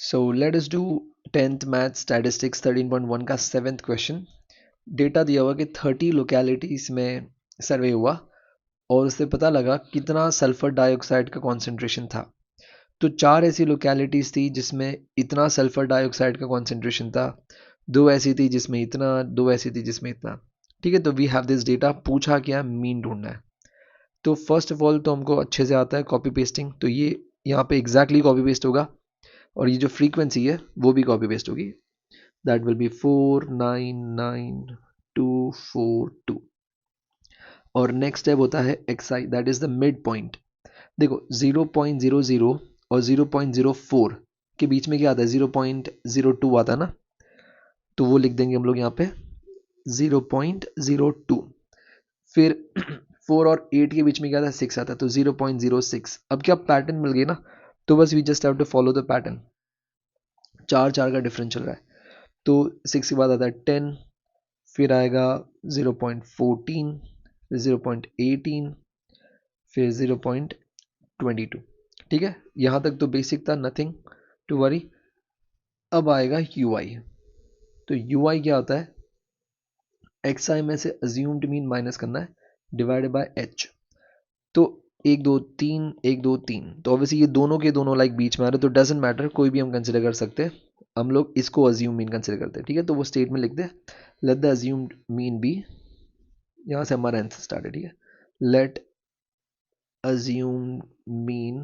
So let us do 10th math statistics 13.1 का 7th question. Data दिया हुआ कि 30 लोकेलिटीज़ में सर्वे हुआ और उससे पता लगा कितना सल्फर डाइऑक्साइड का कॉन्सेंट्रेशन था। तो 4 ऐसी लोकेलिटीज़ थी जिसमें इतना सल्फर डाइऑक्साइड का कॉन्सेंट्रेशन था, 2 ऐसी थी जिसमें इतना, 2 ऐसी थी जिसमें इतना। ठीक है, तो वी हैव दिस डेटा। पूछा क्या, मीन ढूंढना है। तो फर्स्ट ऑफ ऑल तो हमको अच्छे से आता है कॉपी पेस्टिंग, तो ये यहाँ पे एग्जैक्टली कॉपी पेस्ट होगा और ये जो फ्रीक्वेंसी है वो भी कॉपी पेस्ट होगी। That will be 49242। और नेक्स्ट स्टेप होता है XI, that is the mid point. देखो 0.00 और 0.04 के बीच में क्या आता है, 0.02 आता है ना, तो वो लिख देंगे हम लोग यहाँ पे 0.02। फिर 4 और 8 के बीच में क्या आता है, 6 आता है, तो 0.06। अब क्या पैटर्न मिल गई ना, तो बस we just have to follow the pattern. 4 का डिफरेंस चल रहा है, तो 6 के बाद आता है 10, फिर आएगा 0.14, फिर 0.18, फिर 0.22। ठीक है, यहाँ तक तो बेसिक था, नथिंग टू वरी। अब आएगा यू आई। तो यू आई क्या होता है, एक्स आई में से अज्यूम्ड मीन माइनस करना है, डिवाइडेड बाय एच। तो 1 2 3 1 2 3, तो ऑब्वियसली ये दोनों के दोनों लाइक बीच में आ रहे, तो डजेंट मैटर, कोई भी हम कंसिडर कर सकते हैं। हम लोग इसको अज्यूम मीन कंसिडर करते हैं। ठीक है, तो वो स्टेटमेंट लिख दे, let the assumed mean be, यहाँ से हमारा आंसर स्टार्ट है। ठीक है, लेट assumed mean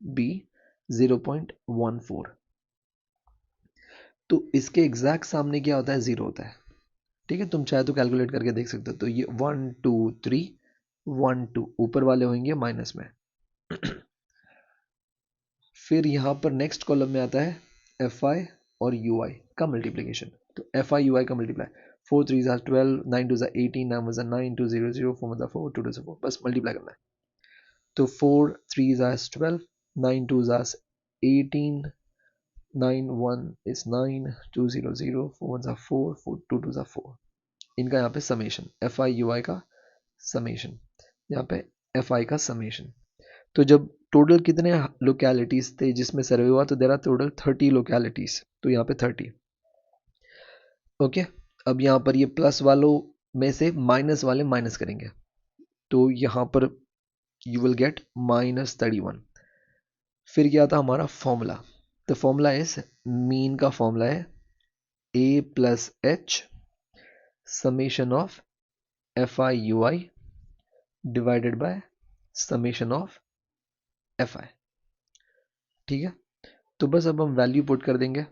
be 0.14। तो इसके एग्जैक्ट सामने क्या होता है, 0 होता है। ठीक है, तुम चाहे तो कैलकुलेट करके देख सकते हो। तो ये 1 2 3 1 2 ऊपर वाले होंगे माइनस में। फिर यहाँ पर नेक्स्ट कॉलम में आता है एफ आई और यू आई का मल्टीप्लीकेशन। तो एफ आई यू आई का मल्टीप्लाई, 4 3 12, 9 2 18, 9 1 9 2 0 0, 4 1 4, 2 2 4, बस मल्टीप्लाई करना है। तो 4 3 12, 9 2 18, 9 1 9, 2 0 0, 4 1 4, 4 2 2 4। इनका यहाँ पे समेशन, एफ आई यू आई का समेशन, यहाँ पे एफ आई का समेशन। तो जब टोटल कितने लोकेलिटीज थे जिसमें सर्वे हुआ, तो देर आर टोटल 30 लोकेलिटीज, तो यहाँ पे 30। ओके, अब यहाँ पर ये प्लस वालों में से माइनस वाले माइनस करेंगे, तो यहाँ पर यू विल गेट -31। फिर क्या था हमारा फॉर्मूला, तो फॉर्मूला इज, मीन का फॉर्मूला है A plus H summation of F I U I divided by summation of F I. ठीक है, तो बस अब हम वैल्यू पुट कर देंगे।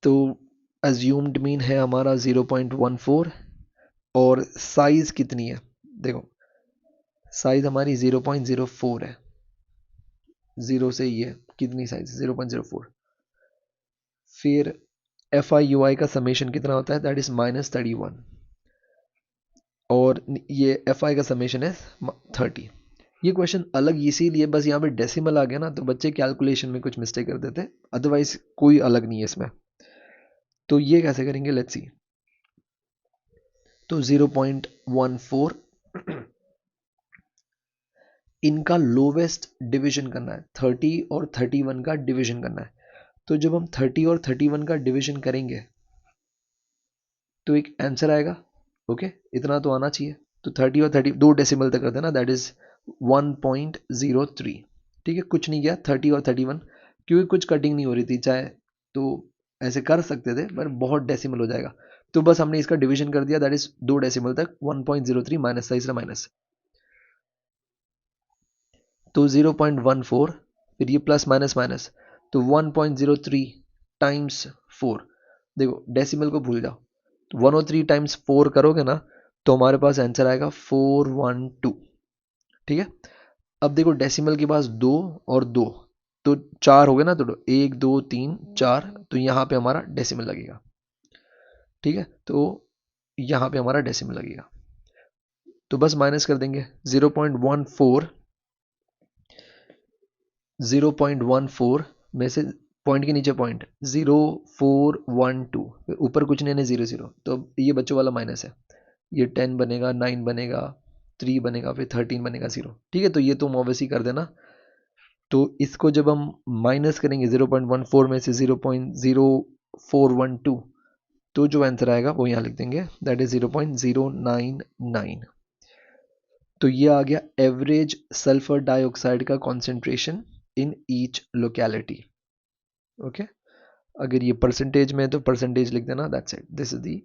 तो अज्यूम्ड मीन है हमारा 0.14 और साइज कितनी है, देखो साइज हमारी 0.04 है, जीरो से ये कितनी साइज 0.04। फिर एफ आई यू आई का समेशन कितना होता है, दैट इज -31, और ये एफ आई का समेशन है 30। ये क्वेश्चन अलग इसीलिए बस यहाँ पे डेसिमल आ गया ना, तो बच्चे कैलकुलेशन में कुछ मिस्टेक कर देते, अदरवाइज कोई अलग नहीं है इसमें। तो ये कैसे करेंगे, लेट्स सी। तो 0.14 इनका लोवेस्ट डिवीजन करना है, 30 और 31 का डिवीजन करना है। तो जब हम 30 और 31 का डिवीजन करेंगे तो एक आंसर आएगा। ओके, इतना तो आना चाहिए। तो 30 और 30 दो डेसिमल तक करते हैं ना, दैट इज 1.03। ठीक है, कुछ नहीं गया 30 और 31, क्योंकि कुछ कटिंग नहीं हो रही थी, चाहे तो ऐसे कर सकते थे पर बहुत डेसिमल हो जाएगा। तो बस हमने इसका डिवीजन कर दिया, दैट इज दो डेसिमल तक, 1.03 माइनस तीसरा माइनस, तो 0.14, फिर ये प्लस माइनस माइनस, तो 1.03 टाइम्स 4। देखो डेसिमल को भूल जाओ, तो 103 टाइम्स 4 करोगे ना, तो हमारे पास आंसर आएगा 412। ठीक है, अब देखो डेसिमल के पास 2 और 2, तो 4 हो गए ना, तो 1 2 3 4, तो यहाँ पे हमारा डेसिमल लगेगा। ठीक है, तो यहाँ पे हमारा डेसिमल लगेगा, तो बस माइनस कर देंगे 0.14, 0.14 में से पॉइंट के नीचे पॉइंट 0412, ऊपर कुछ नहीं है, 0 0, तो ये बच्चों वाला माइनस है, ये 10 बनेगा, 9 बनेगा, 3 बनेगा, फिर 13 बनेगा, 0। ठीक है, तो ये तुम ऑब्वियसली कर देना, तो इसको जब हम माइनस करेंगे 0.14 में से 0.0412, तो जो आंसर आएगा वो यहाँ लिख देंगे, दैट इज 0.099। तो ये आ गया एवरेज सल्फर डाइऑक्साइड का concentration in each locality. Okay, अगर ये परसेंटेज में है तो परसेंटेज लिख देना, that's it, this is the